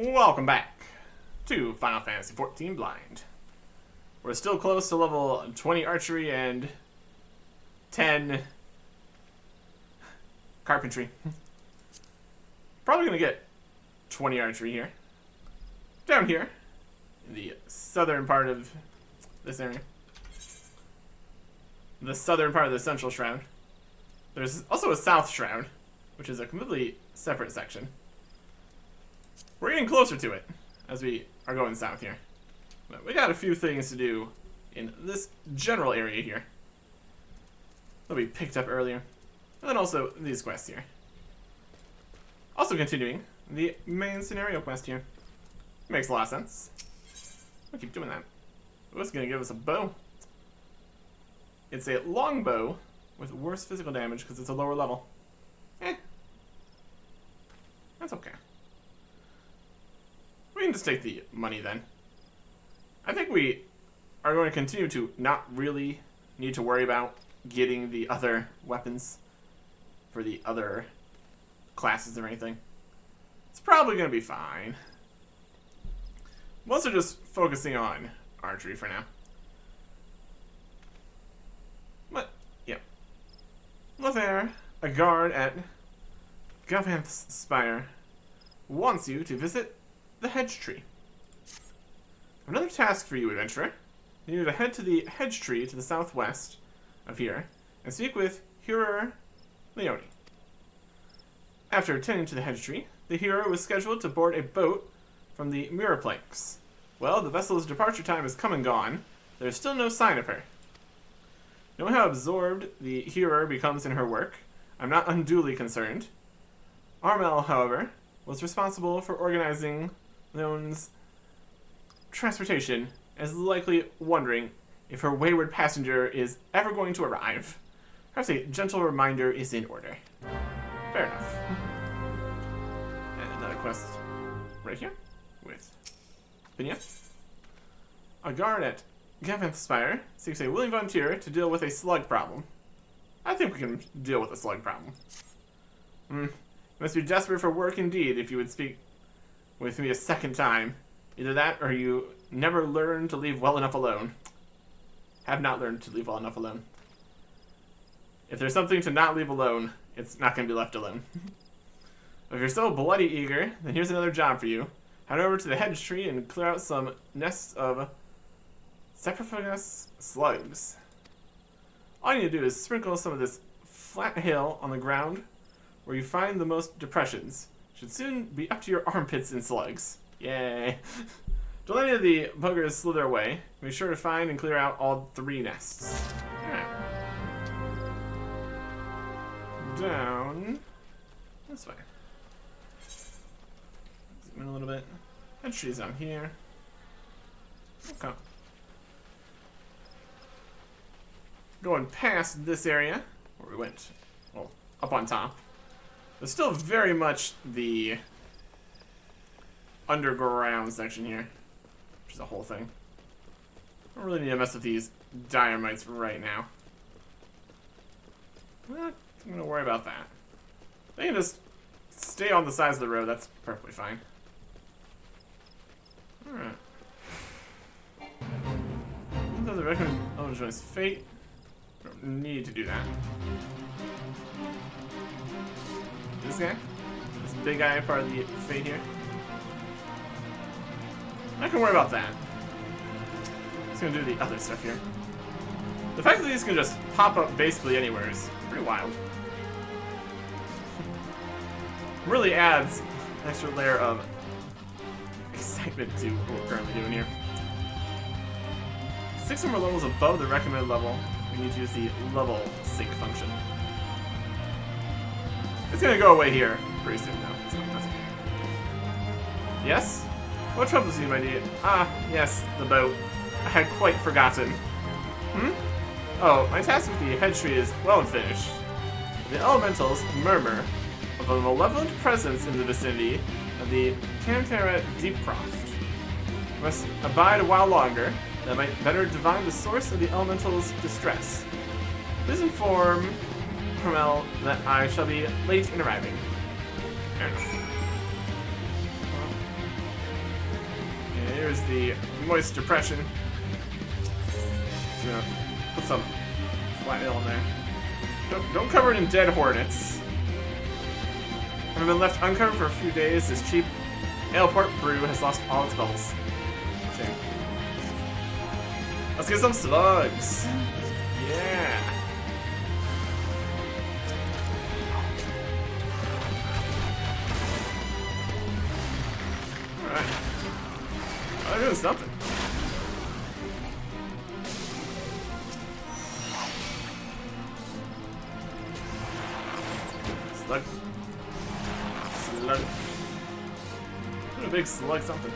Welcome back to Final Fantasy XIV Blind. We're still close to level 20 archery and 10 carpentry. Probably gonna get 20 archery here. Down here, in the southern part of this area. The southern part of the central shroud. There's also a south shroud, which is a completely separate section. We're getting closer to it as we are going south here. But we got a few things to do in this general area here that we picked up earlier. And then also these quests here. Also continuing the main scenario quest here. Makes a lot of sense. I'll keep doing that. Oh, it's going to give us a bow. It's a long bow with worse physical damage because it's a lower level. That's okay. We can just take the money then. I think we are going to continue to not really need to worry about getting the other weapons for the other classes or anything. It's probably going to be fine. Most are just focusing on archery for now. But, yeah. Lothair, a guard at Gavhanth's Spire, wants you to visit the hedge tree. Another task for you, adventurer. You need to head to the hedge tree to the southwest of here and speak with Hero Leone. After attending to the hedge tree, the hero was scheduled to board a boat from the mirror planks. Well, the vessel's departure time has come and gone. There's still no sign of her. Knowing how absorbed the hero becomes in her work, I'm not unduly concerned. Armel, however, was responsible for organizing Leone's transportation, as likely wondering if her wayward passenger is ever going to arrive. Perhaps a gentle reminder is in order. Fair enough. And another quest right here with Pinya. A guard at Gavhanth's Spire seeks a willing volunteer to deal with a slug problem. I think we can deal with a slug problem. You must be desperate for work indeed if you would speak with me a second time. Either that or you never learn to leave well enough alone. Have not learned to leave well enough alone. If there's something to not leave alone, it's not going to be left alone. If you're so bloody eager, then here's another job for you. Head over to the hedge tree and clear out some nests of saprophagous slugs. All you need to do is sprinkle some of this flat hail on the ground where you find the most depressions. Should soon be up to your armpits in slugs. Yay. Don't let any of the buggers slither away. Be sure to find and clear out all 3 nests. Alright. Down this way. Zoom in a little bit. Hedge tree's down here. Okay. Going past this area, where we went, well, up on top. There's still very much the underground section here, which is a whole thing. I don't really need to mess with these dynamites right now. I'm gonna worry about that. They can just stay on the sides of the road, that's perfectly fine. Alright. Doesn't recommend Joy's fate. Don't need to do that. This guy? This big guy part of the fate here? I can worry about that. Just gonna do the other stuff here. The fact that these can just pop up basically anywhere is pretty wild. Really adds an extra layer of excitement to what we're currently doing here. 6 or more levels above the recommended level, we need to use the level sync function. It's gonna go away here pretty soon though. So that's okay. Yes? What troubles you, my dear? Ah, yes, the boat. I had quite forgotten. Oh, my task with the hedge tree is well finished. The elementals murmur of a malevolent presence in the vicinity of the Cantera Deepcroft. We must abide a while longer, that might better divine the source of the elemental's distress. Please inform Carmel that I shall be late in arriving. Fair enough. There's the moist depression. Just gonna put some flat ale in there. Don't cover it in dead hornets. Having been left uncovered for a few days, this cheap ale port brew has lost all its bubbles. Shame. Let's get some slugs. Yeah. Alright. Oh, they're doing something. Slug. Slug. What a big slug something.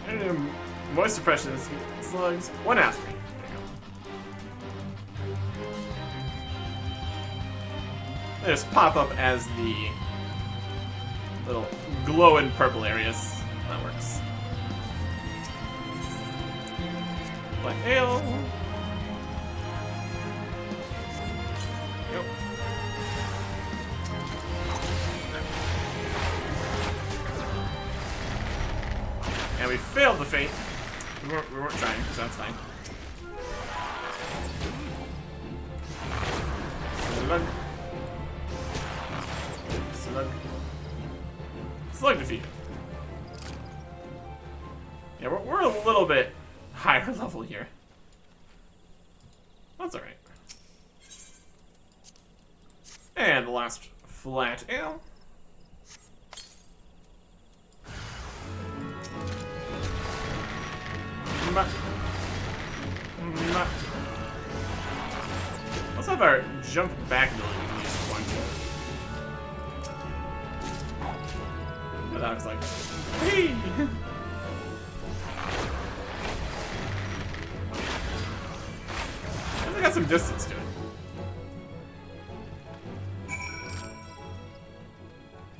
And moist suppression is slugs. 1 aspirin. There you go. They just pop up as the little glowing purple areas. That works. Black ale. Yep. And we failed the fate. We weren't trying, so that's fine. Slug. Slug. Slug defeat. Yeah, we're a little bit higher level here. That's alright. And the last flat ale. Let's have our jump back ability use one. That looks like. Hey! I got some distance to it.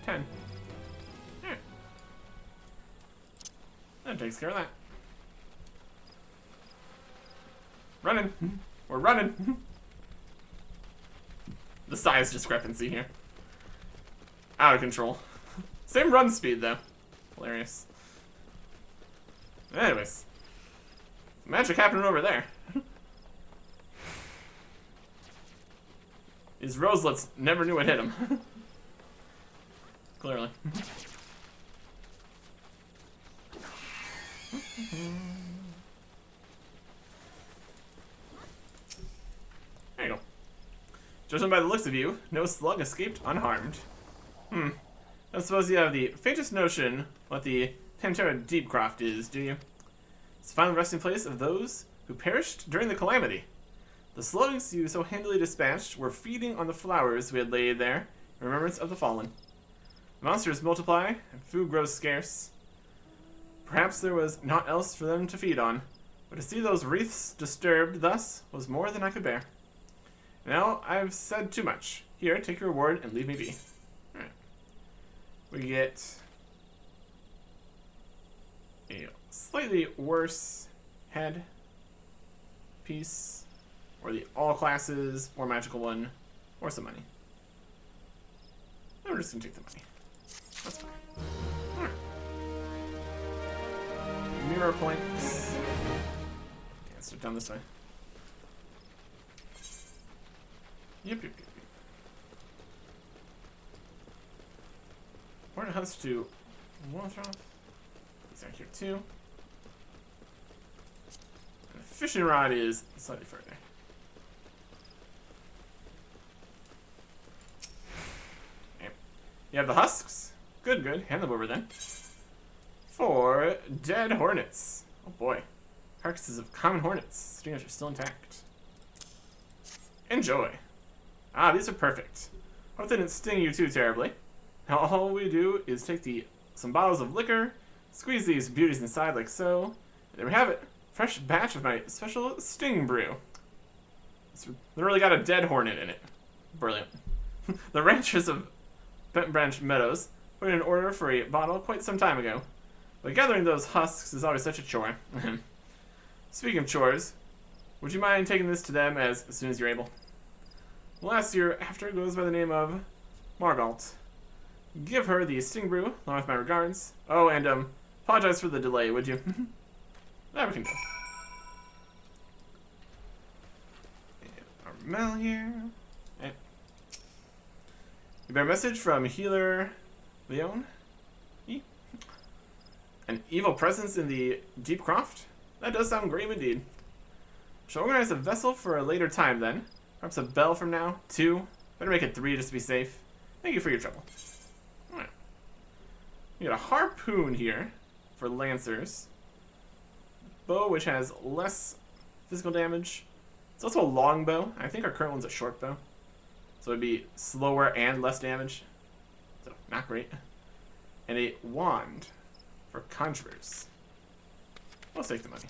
10. Yeah. That takes care of that. Running. We're running. The size discrepancy here. Out of control. Same run speed, though. Hilarious. Anyways. Magic happening over there. These roselets never knew what hit them. Clearly. There you go. Judging by the looks of you, no slug escaped unharmed. I suppose you have the faintest notion what the Pantera Deepcroft is, do you? It's the final resting place of those who perished during the calamity. The slugs you so handily dispatched were feeding on the flowers we had laid there in remembrance of the fallen. Monsters multiply, and food grows scarce. Perhaps there was naught else for them to feed on, but to see those wreaths disturbed thus was more than I could bear. Now I've said too much. Here, take your reward and leave me be. Alright. We get a slightly worse head piece, or the all classes, or magical one, or some money. And we're just gonna take the money. That's fine. Alright. Mirror points. Yeah, let's start down this way. Yep. Hornet Hunt's to Wolfroth. These are here too. And the fishing rod is slightly further. Okay. You have the husks. Good. Hand them over then. 4 dead hornets. Oh boy. Carcasses of common hornets. Stringers are still intact. Enjoy. Ah, these are perfect. Hope they didn't sting you too terribly. Now all we do is take some bottles of liquor, squeeze these beauties inside like so, and there we have it. Fresh batch of my special sting brew. It's literally got a dead hornet in it. Brilliant. The ranchers of Bent Branch Meadows put in an order for a bottle quite some time ago, but gathering those husks is always such a chore. Speaking of chores, would you mind taking this to them as soon as you're able? Last year, after goes by the name of Margalt. Give her the sting brew, along with my regards. Oh, and, Apologize for the delay, would you? There we can go. Our mail here. Okay. You bear a message from Healer Leon? An evil presence in the Deep Croft? That does sound grave indeed. Shall organize a vessel for a later time then. Perhaps a bell from now. 2. Better make it 3 just to be safe. Thank you for your trouble. Alright. We got a harpoon here for lancers. Bow, which has less physical damage. It's also a longbow. I think our current one's a short bow. So it'd be slower and less damage. So, not great. And a wand for conjurers. We'll take the money.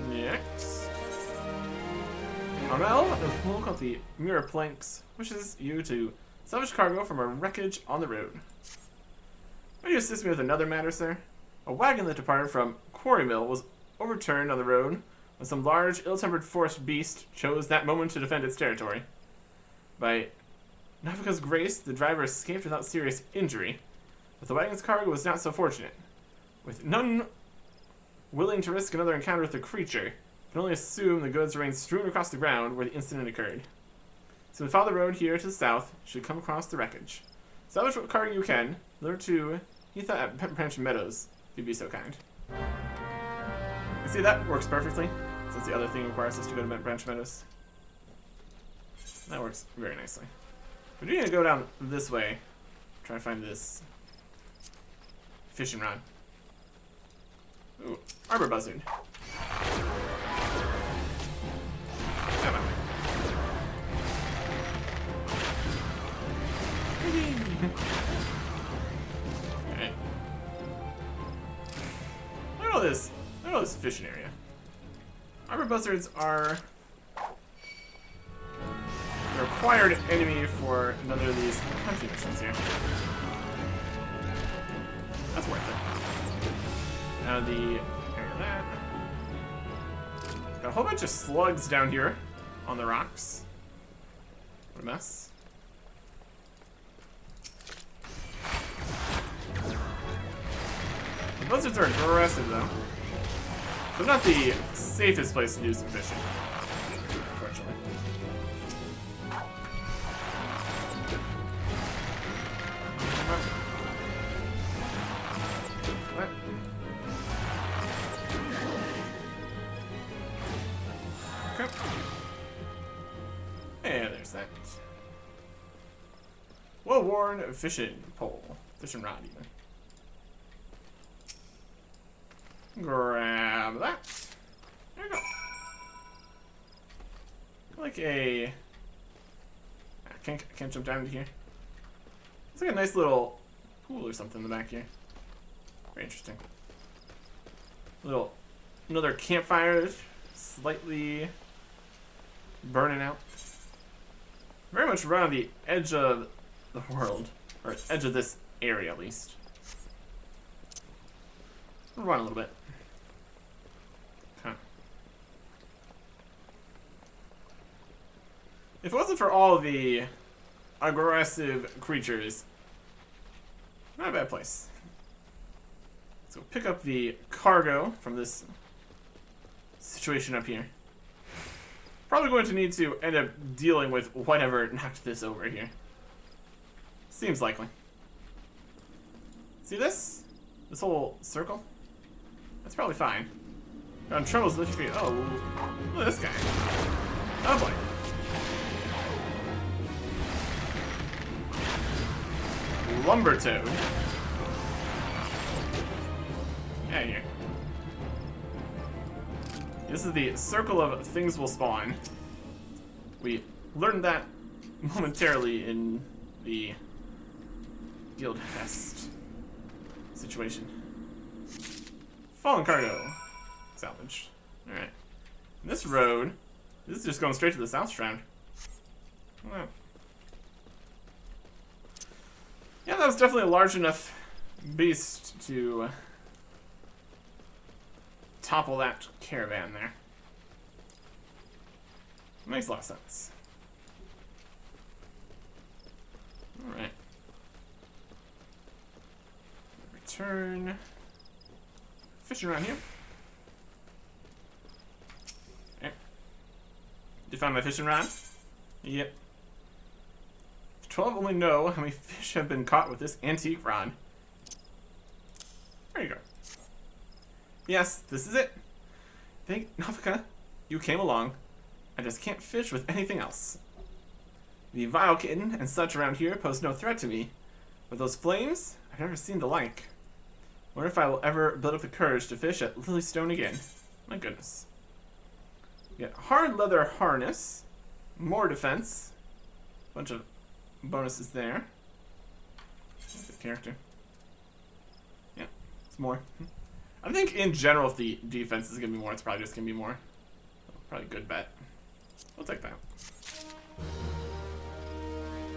Next. Armel, a pool called the Mirror Planks, wishes you to salvage cargo from a wreckage on the road. Will you assist me with another matter, sir? A wagon that departed from Quarry Mill was overturned on the road when some large, ill-tempered forest beast chose that moment to defend its territory. By Navika's grace, the driver escaped without serious injury, but the wagon's cargo was not so fortunate. With none willing to risk another encounter with the creature, you can only assume the goods remained strewn across the ground where the incident occurred. So we follow the road here to the south, should come across the wreckage. Salvage what cargo you can, deliver to Heath at Pet Branch Meadows, if you'd be so kind. You see, that works perfectly, since the other thing requires us to go to Pet Branch Meadows. That works very nicely. We're going to go down this way, try to find this fishing rod. Ooh, Arbor Buzzard. Come on. Alright. Look at all this. Look at all this fishing area. Arbor Buzzards are the required enemy for another of these hunting missions here. That's worth it. Now the that. Got a whole bunch of slugs down here on the rocks. What a mess. The buzzards are aggressive though. They're not the safest place to do some fishing, unfortunately. And there's that. Well-worn fishing pole. Fishing rod, even. Grab that. There you go. Like a... I can't jump down into here. It's like a nice little pool or something in the back here. Very interesting. Another campfire, slightly burning out. Very much right on the edge of the world, or edge of this area at least. We'll run a little bit. Huh. If it wasn't for all the aggressive creatures, not a bad place. So pick up the cargo from this situation up here. Probably going to need to end up dealing with whatever knocked this over here. Seems likely. See this? This whole circle? That's probably fine. I'm troubles with your feet. Oh, look at this guy. Oh boy. Lumber toad. Yeah, here. This is the circle of things will spawn. We learned that momentarily in the Guild Fest situation. Fallen cargo. Salvage. Alright. This road, this is just going straight to the South Shroud. Wow. Yeah, that was definitely a large enough beast to topple that caravan there. Makes a lot of sense. Alright. return fishing around here. Okay. Did you find my fishing rod? Yep. 12 only know how many fish have been caught with this antique rod. There you go. Yes, this is it. Thank Navika, you came along. I just can't fish with anything else. The vile kitten and such around here pose no threat to me. With those flames, I've never seen the like. Wonder if I will ever build up the courage to fish at Lilystone again. My goodness. We got hard leather harness, more defense, bunch of bonuses there. That's a character. Yeah, it's more. I think in general, if the defense is gonna be more, it's probably just gonna be more. Probably a good bet. We'll take that.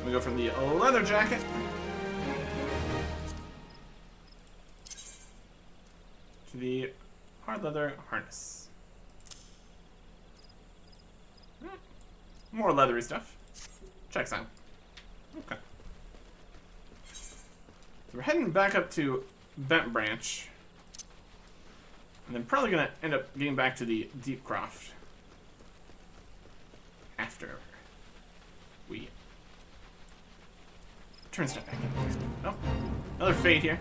We go from the leather jacket to the hard leather harness. More leathery stuff. Checks out. Okay. So we're heading back up to Bent Branch. And then probably gonna end up getting back to the Deep Croft after we turn stuff back in. Oh, another fade here.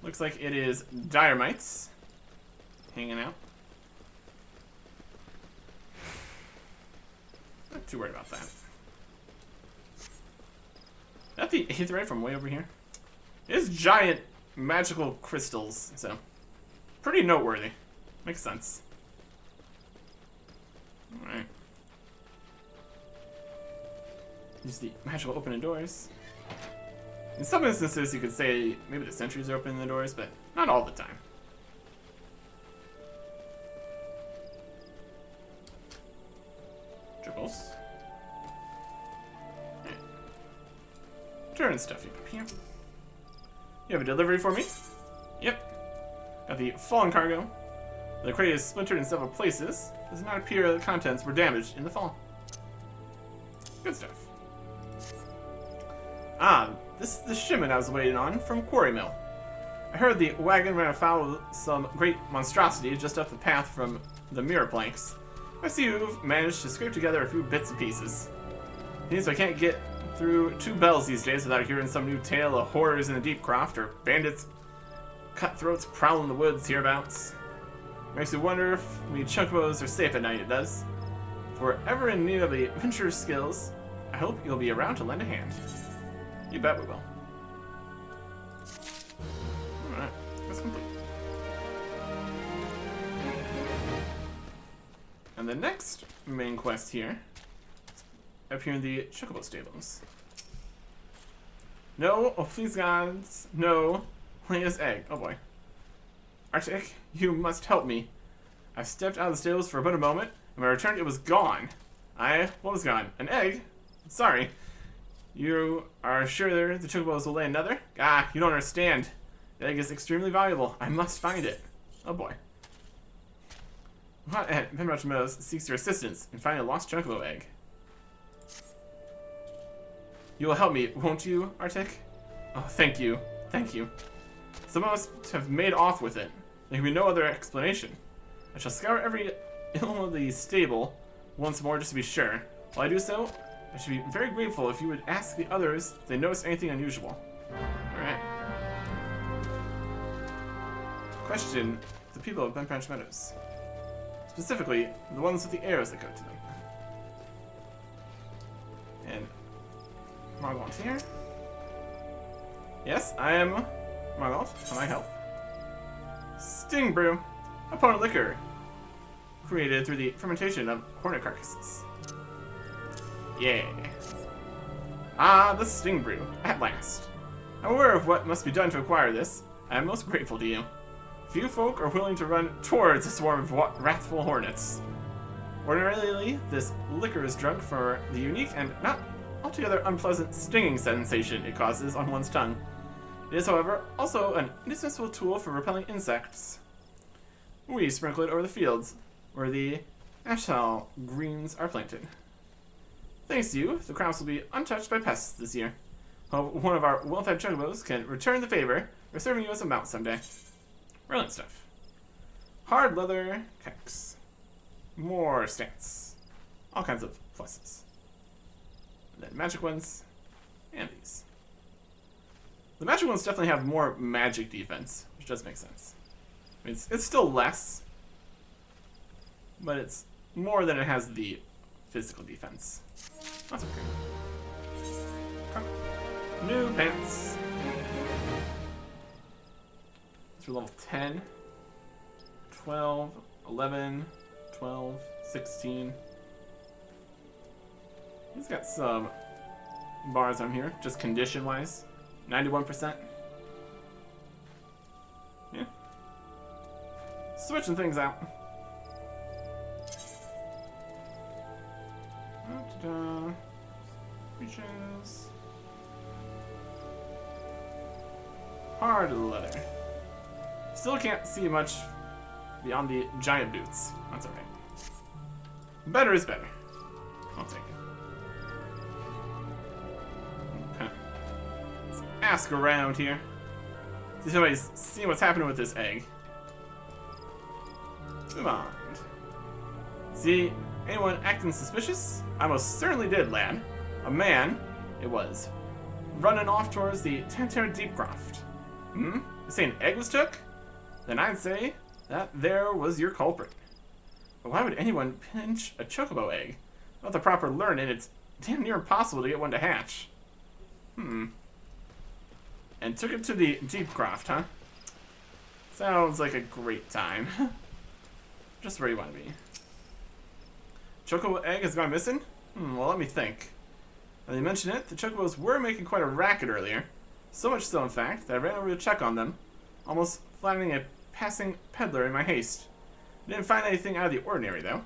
Looks like it is Diremites hanging out. Not too worried about that. Is that the aetheryte from way over here? It is giant magical crystals, so pretty noteworthy. Makes sense. Alright. Use the magical opening doors. In some instances, you could say maybe the sentries are opening the doors, but not all the time. Dribbles. Right. Turn stuff up here. You have a delivery for me? Yep. Got the fallen cargo. The crate is splintered in several places. Does not appear the contents were damaged in the fall. Good stuff. Ah, this is the shipment I was waiting on from Quarry Mill. I heard the wagon ran afoul of some great monstrosity just up the path from the mirror planks. I see you've managed to scrape together a few bits and pieces. Means I can't get through 2 bells these days without hearing some new tale of horrors in the Deep Croft or bandits, cutthroats prowling the woods hereabouts. Makes me wonder if we chunkbos are safe at night, it does. If we're ever in need of the adventurer's skills, I hope you'll be around to lend a hand. You bet we will. Alright, that's complete. And the next main quest here is up here in the Chocobo Stables. No, oh please gods, no, lay his egg. Oh boy. Arctic, you must help me. I stepped out of the stables for about a moment, and when I returned it was gone. What was gone? An egg? Sorry. You are sure the chocobos will lay another? Ah, you don't understand. The egg is extremely valuable. I must find it. Oh boy. What at Pembroke Meadows seeks your assistance in finding a lost chocobo egg. You will help me, won't you, Arctic? Oh, thank you. Thank you. Someone must have made off with it. There can be no other explanation. I shall scour every inch of the stable once more just to be sure. While I do so, I should be very grateful if you would ask the others if they noticed anything unusual. Alright. Question the people of Bent Branch Meadows. Specifically, the ones with the arrows that go to them. And Margalt here. Yes, I am Margalt. Can I help? Sting Brew. A potent liquor created through the fermentation of hornet carcasses. Yeah. Ah, the Sting Brew. At last. I'm aware of what must be done to acquire this. I am most grateful to you. Few folk are willing to run towards a swarm of wrathful hornets. Ordinarily, this liquor is drunk for the unique and not altogether unpleasant stinging sensation it causes on one's tongue. It is, however, also an indispensable tool for repelling insects. We sprinkle it over the fields, where the ashtal greens are planted. Thanks to you, the crops will be untouched by pests this year. Hope one of our well-fed chocobos can return the favor or serving you as a mount someday. Brilliant stuff. Hard leather kicks. More stance. All kinds of pluses. And then magic ones. And these. The magic ones definitely have more magic defense, which does make sense. I mean, it's still less, but it's more than it has the physical defense. That's okay. New pants. Through level 10, 12, 11, 12, 16. He's got some bars on here, just condition-wise. 91%. Yeah. Switching things out. Reaches. Hard leather. Still can't see much beyond the giant boots. That's alright. Better is better. I'll take it. Okay. Let's ask around here. See if somebody's seeing what's happening with this egg. Move on. See anyone acting suspicious? I most certainly did, lad. A man, it was, running off towards the Tantar Deepcroft. You say an egg was took? Then I'd say that there was your culprit. But why would anyone pinch a chocobo egg? Without the proper learning, it's damn near impossible to get one to hatch. And took it to the Deepcroft, huh? Sounds like a great time. Just where you want to be. Chocobo egg has gone missing? Well, let me think. Now you mentioned it, the chocobos were making quite a racket earlier. So much so, in fact, that I ran over to check on them, almost flattening a passing peddler in my haste. Didn't find anything out of the ordinary, though.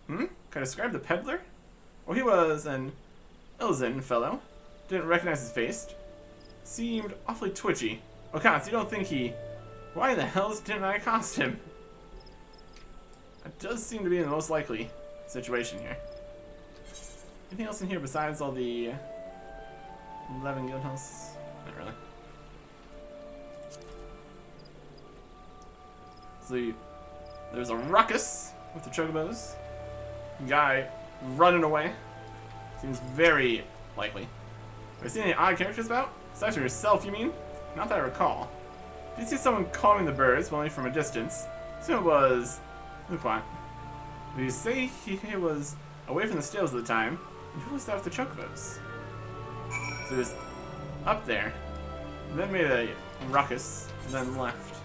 Can I describe the peddler? Well, he was an Ilzin fellow. Didn't recognize his face. Seemed awfully twitchy. Oh, Kans, you don't think he... Why in the hell didn't I accost him? That does seem to be the most likely situation here. Anything else in here besides all the 11 guildhouses? Not really. So there's a ruckus with the chocobos. Guy running away. Seems very likely. Have you seen any odd characters about? Aside from yourself, you mean? Not that I recall. Did you see someone calling the birds, only from a distance? So it was... Look what? Did you say he was away from the stables at the time? And who was that with the chocobos? So he was up there, then made a ruckus, and then left.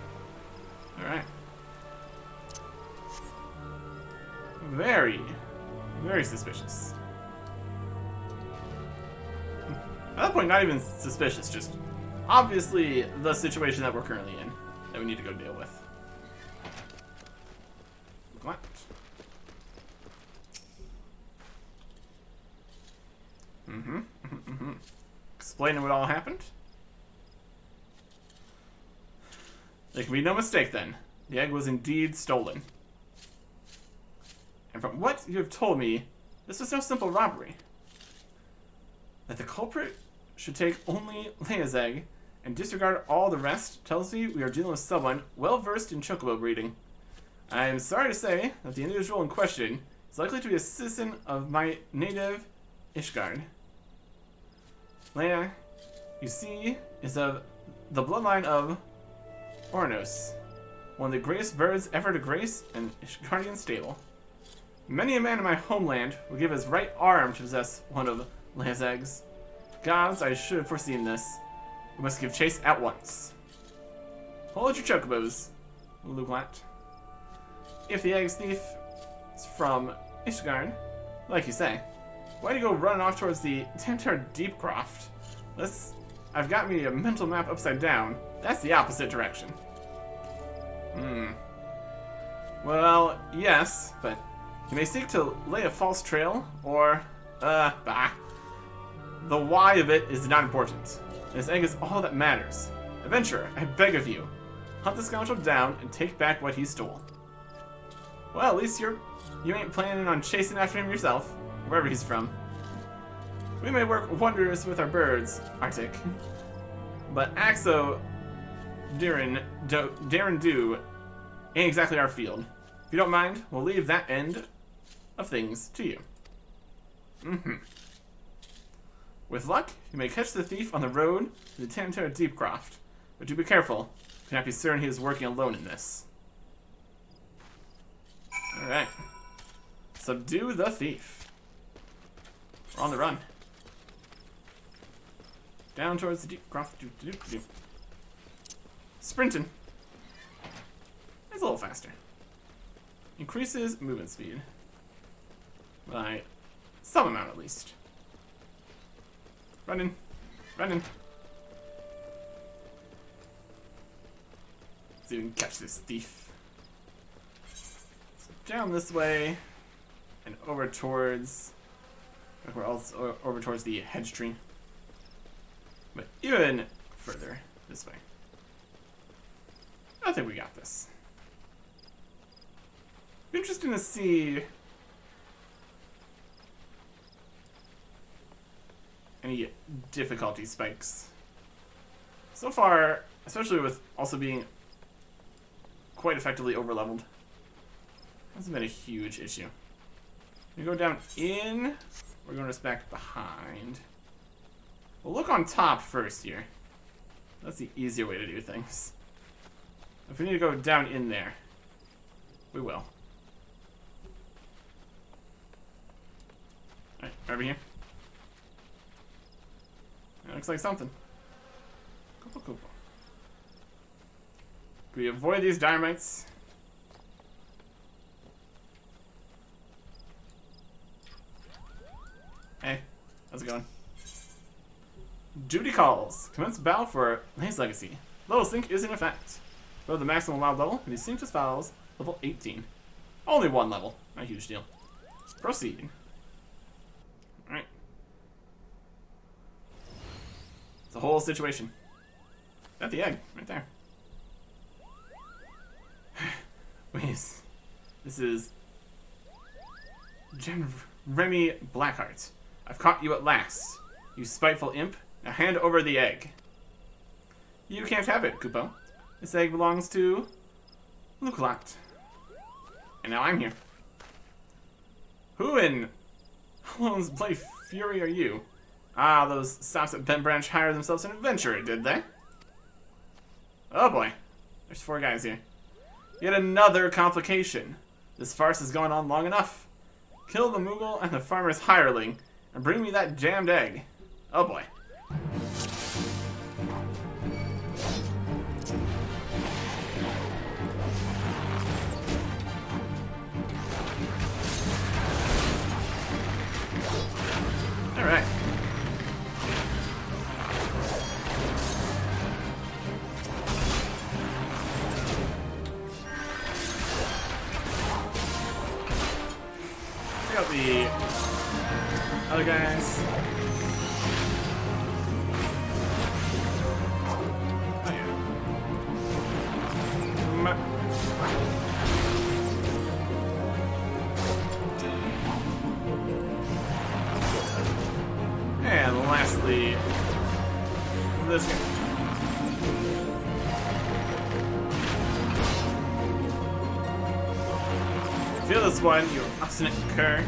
Alright. Very, very suspicious. At that point, not even suspicious, just obviously the situation that we're currently in that we need to go deal with. What? Explaining what all happened? There can be no mistake then. The egg was indeed stolen. And from what you have told me, this was no simple robbery. That the culprit should take only Leia's egg and disregard all the rest tells me we are dealing with someone well versed in chocobo breeding. I am sorry to say that the individual in question is likely to be a citizen of my native Ishgard. Leia, you see, is of the bloodline of Ornos, one of the greatest birds ever to grace an Ishgardian stable. Many a man in my homeland would give his right arm to possess one of Leia's eggs. Gods, I should have foreseen this. We must give chase at once. Hold your chocobos, Luglat. If the egg's thief is from Ishgard, like you say, why do you go running off towards the Tantar Deepcroft? I've got me a mental map upside down. That's the opposite direction. Well, yes, but you may seek to lay a false trail, or, bah. The why of it is not important. This egg is all that matters. Adventurer, I beg of you, hunt the scoundrel down and take back what he stole. Well, at least you ain't planning on chasing after him yourself, wherever he's from. We may work wonders with our birds, Arctic, but Axo Darren Do ain't exactly our field. If you don't mind, we'll leave that end of things to you. With luck, you may catch the thief on the road to the Tantera Deepcroft, but do be careful. You cannot be certain he is working alone in this. Alright. Subdue the thief. We're on the run. Down towards the Deepcroft. Sprinting. It's a little faster. Increases movement speed. By some amount at least. Running. Running. Let's see if we can catch this thief. So down this way. And over towards... We're also over towards the hedge tree. But even further this way. I think we got this. Interesting to see any difficulty spikes. So far, especially with also being quite effectively overleveled, hasn't been a huge issue. We go down in, we're going to back behind. We'll look on top first here. That's the easier way to do things. If we need to go down in there, we will. Alright, over here. That looks like something. Cool. Can we avoid these dynamites? Hey, how's it going? Duty calls. Commence battle for Lane's Legacy. Level sync is in effect. Go to the maximum allowed level, and the sync just follows level 18. Only one level. Not a huge deal. Proceed. Alright. It's a whole situation. Got the egg, right there. Wait, this is... Remy Blackheart. I've caught you at last. You spiteful imp. Now hand over the egg. You can't have it, Kupo. This egg belongs to Lukelot. And now I'm here. Who in Hell's bloody fury are you? Ah, those sops at Bent Branch hired themselves an adventurer, did they? Oh boy. There's 4 guys here. Yet another complication. This farce has gone on long enough. Kill the Moogle and the farmer's hireling, and bring me that jammed egg. Oh boy. Alright. Check out the other guys. Oh yeah. And lastly, this guy. Feel this one, you obstinate cur.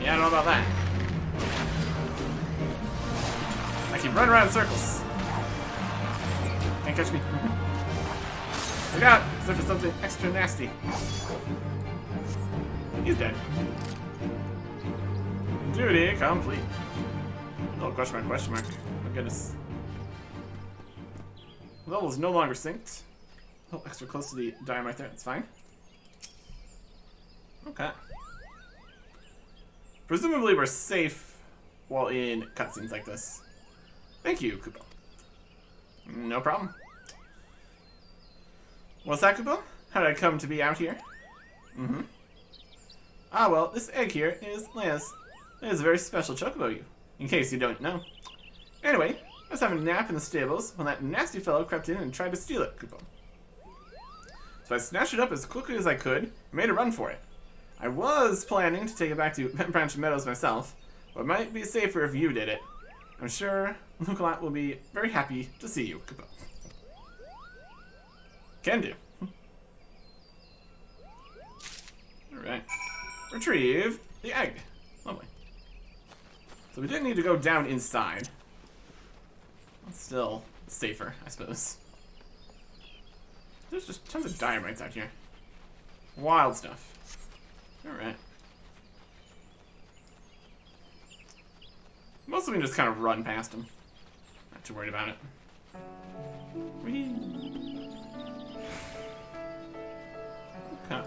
Yeah, I don't know about that. I keep running around in circles. Can't catch me. Look out! Except for something extra nasty. He's dead. Duty complete. Oh, question mark, question mark. Oh my goodness. Level is no longer synced. A little extra close to the dynamite there, that's fine. Okay. Presumably we're safe while in cutscenes like this. Thank you, Kupo. No problem. What's that, Kupo? How did I come to be out here? Ah, well, this egg here is Leia's. Leia's a very special chocobo you, in case you don't know. Anyway, I was having a nap in the stables when that nasty fellow crept in and tried to steal it, Kupo. So I snatched it up as quickly as I could and made a run for it. I was planning to take it back to Bent Branch Meadows myself, but it might be safer if you did it. I'm sure Lucalat will be very happy to see you. Goodbye. Can do. Alright. Retrieve the egg. Lovely. So we didn't need to go down inside. It's still safer, I suppose. There's just tons of dynamites out here. Wild stuff. Alright. Most of them just kind of run past them. Not too worried about it. Whee! Okay.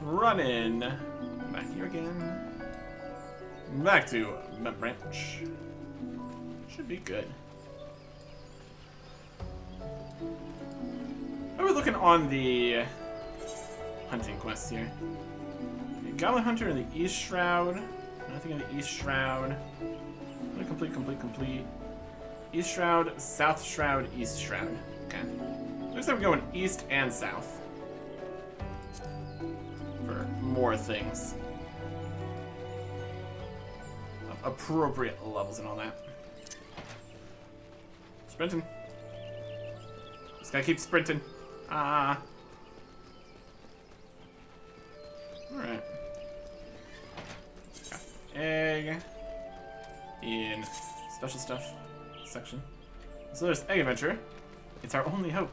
Running. Back here again. Back to the branch. Should be good. How are we looking on the hunting quests here? Okay, Goblin Hunter in the East Shroud. Nothing in the East Shroud. Complete. East Shroud, South Shroud, East Shroud. Okay. Looks like we're going east and south. For more things. Of appropriate levels and all that. Sprinting. This guy keeps sprinting. Ah. Alright. Got egg. In special stuff section. So there's Egg Adventure. It's our only hope.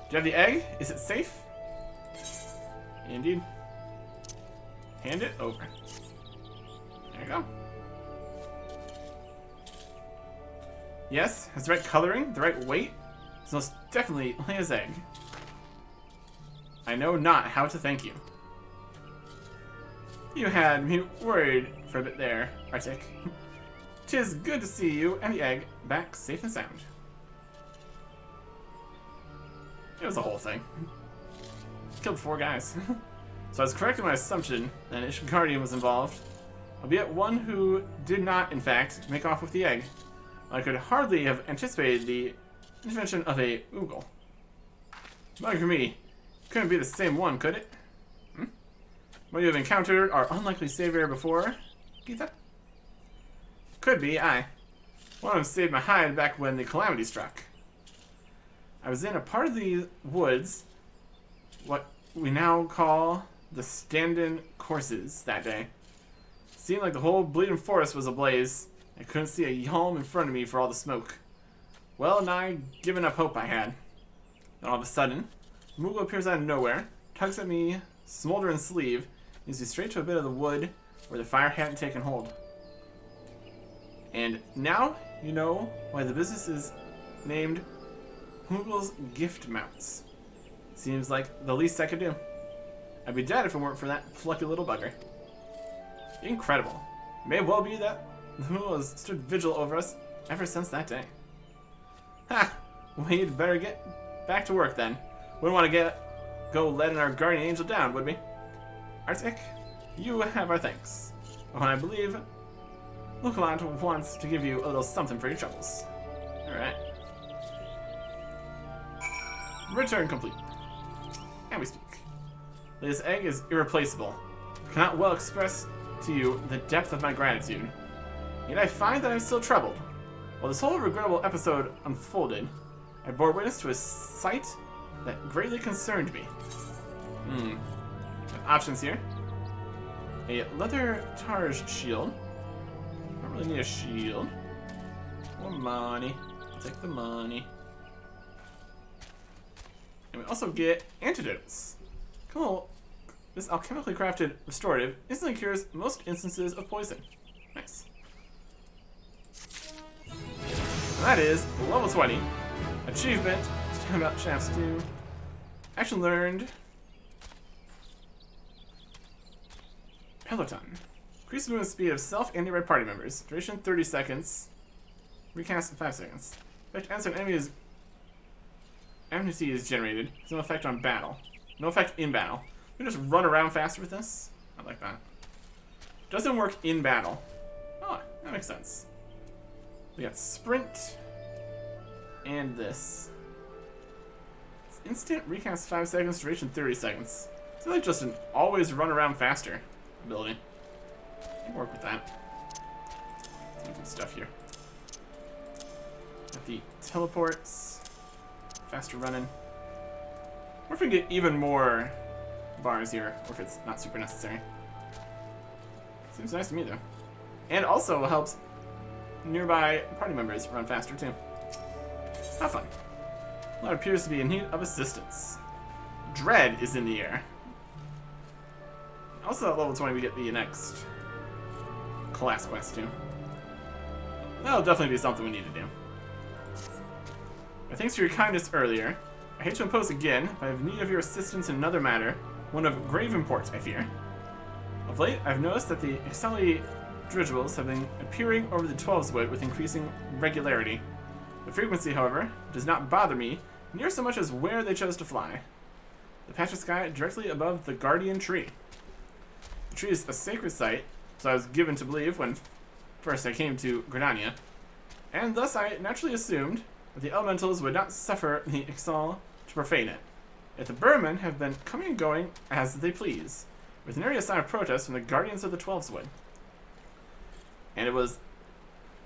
Do you have the egg? Is it safe? Indeed. Hand it over. There you go. Yes, has the right coloring, the right weight. It's most definitely Leia's egg. I know not how to thank you. You had me worried for a bit there, Arctic. 'Tis good to see you and the egg back safe and sound. It was a whole thing. Killed 4 guys. So I was correct in my assumption that an Ishgardien was involved, albeit one who did not, in fact, make off with the egg. I could hardly have anticipated the intervention of a Oogle. Lucky for me, couldn't be the same one, could it? What you have encountered our unlikely savior before, Geetha? Could be, aye. One of them saved my hide back when the calamity struck. I was in a part of the woods, what we now call the stand-in courses that day. Seemed like the whole bleeding forest was ablaze. I couldn't see a yalm in front of me for all the smoke. Well nigh giving up hope I had. Then all of a sudden, Moogle appears out of nowhere, tugs at me smoldering sleeve, leads me straight to a bit of the wood where the fire hadn't taken hold. And now you know why the business is named Moogle's Gift Mounts. Seems like the least I could do. I'd be dead if it weren't for that plucky little bugger. Incredible. It may well be that the Moogle has stood vigil over us ever since that day. Ha! We'd better get back to work then. Wouldn't want to go letting our guardian angel down, would we? Arctic, you have our thanks. Oh, and I believe Lucalant wants to give you a little something for your troubles. Alright. Return complete. And we speak. This egg is irreplaceable. I cannot well express to you the depth of my gratitude. Yet I find that I'm still troubled. While this whole regrettable episode unfolded, I bore witness to a sight that greatly concerned me. Options here. A leather targe shield. Don't really need a shield. More money. I'll take the money. And we also get antidotes. Cool. This alchemically crafted restorative instantly cures most instances of poison. Nice. And that is level 20. Achievement. Standout Shafts 2. Action learned. Peloton. Increase the movement speed of self and nearby party members. Duration 30 seconds. Recast 5 seconds. Effect ends when enmity is generated. There's no effect on battle. No effect in battle. We can just run around faster with this. I like that. Doesn't work in battle. Oh, that makes sense. We got sprint. And this. It's instant recast 5 seconds, duration 30 seconds. feel like just an always run around faster ability. Can work with that. Some good stuff here. Got the teleports. Faster running. Or if we can get even more bars here, or if it's not super necessary. Seems nice to me though. And also helps nearby party members run faster too. How fun. Well, it appears to be in need of assistance. Dread is in the air. Also at level 20 we get the next class quest too. That'll definitely be something we need to do. But thanks for your kindness earlier. I hate to impose again, but I have need of your assistance in another matter, one of grave import, I fear. Of late, I've noticed that the XIV dirigibles have been appearing over the 12's wood with increasing regularity. The frequency, however, does not bother me near so much as where they chose to fly. The patch of sky directly above the Guardian Tree. The tree is a sacred site, so I was given to believe when first I came to Gridania, and thus I naturally assumed that the elementals would not suffer the Ixal to profane it. Yet the Burmen have been coming and going as they please, with nary a sign of protest from the Guardians of the 12's Wood. And it was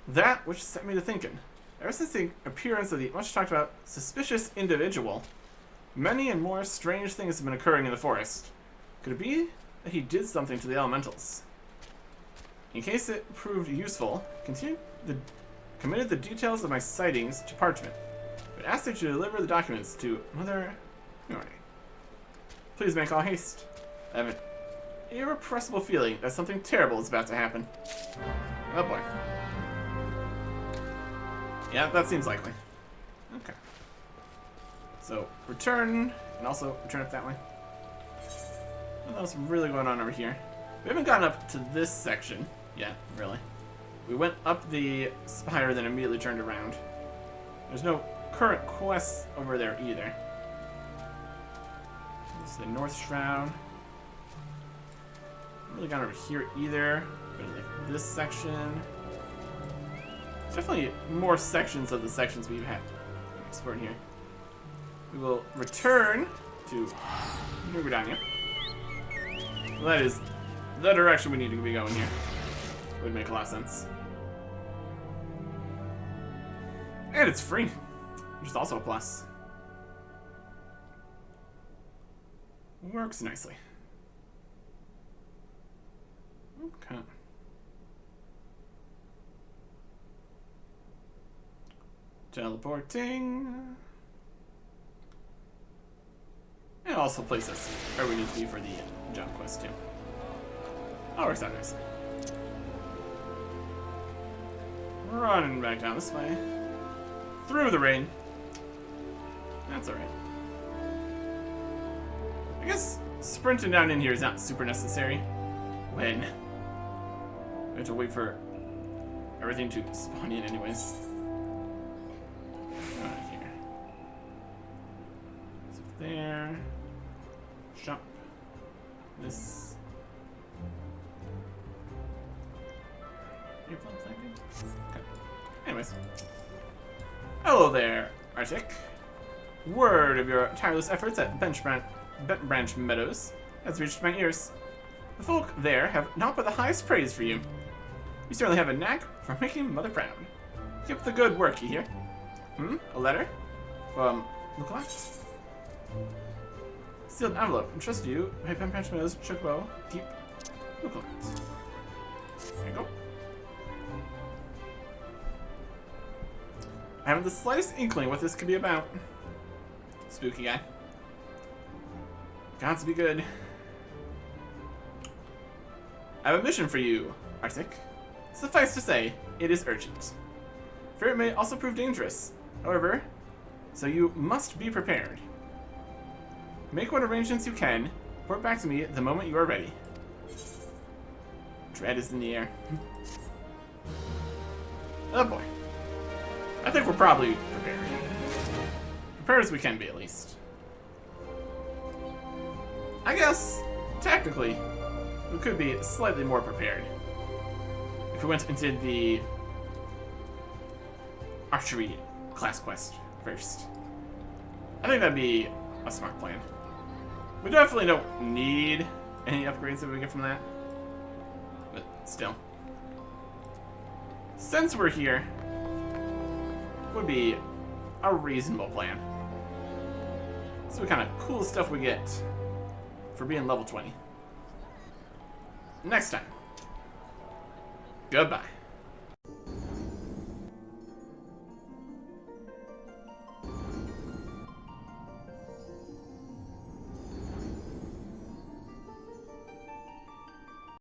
that which set me to thinking. Ever since the appearance of the much talked about suspicious individual, many and more strange things have been occurring in the forest. Could it be that he did something to the elementals? In case it proved useful, committed the details of my sightings to parchment, but asked her to deliver the documents to Mother Nori. Please make all haste. I have an irrepressible feeling that something terrible is about to happen. Oh boy. Yeah, that seems likely. Okay. So, return, and also return up that way. What else really going on over here? We haven't gotten up to this section yet, really. We went up the spire, then immediately turned around. There's no current quests over there either. This is the North Shroud. Haven't really gone over here either. But like this section. There's definitely more sections of the sections we've had explored here. We will return to New Gridania. Well, that is the direction we need to be going here. Would make a lot of sense. And it's free, which is also a plus. Works nicely. Okay. Teleporting. And also place us where we need to be for the jump quest too. That works out nicely. Running back down this way. Through the rain. That's alright. I guess sprinting down in here is not super necessary when we have to wait for everything to spawn in anyways. Right here. So there. Jump. This. Okay. Anyways. Hello there, Arctic. Word of your tireless efforts at Bent Branch Meadows has reached my ears. The folk there have not but the highest praise for you. You certainly have a knack for making Mother proud. Keep up the good work, you hear? A letter? From Nikolai? Sealed envelope. Entrust you by Bent Branch Meadows, Chocobo, Keep Nikolai. There you go. I haven't the slightest inkling what this could be about. Spooky guy. Got to be good. I have a mission for you, Arctic. Suffice to say, it is urgent. Fear it may also prove dangerous. However, so you must be prepared. Make what arrangements you can. Report back to me the moment you are ready. Dread is in the air. Oh boy. I think we're probably prepared. Prepared as we can be, at least. I guess, technically, we could be slightly more prepared. If we went and did the archery class quest first. I think that'd be a smart plan. We definitely don't need any upgrades that we get from that. But still. Since we're here, would be a reasonable plan. See what kind of cool stuff we get for being level 20. Next time. Goodbye.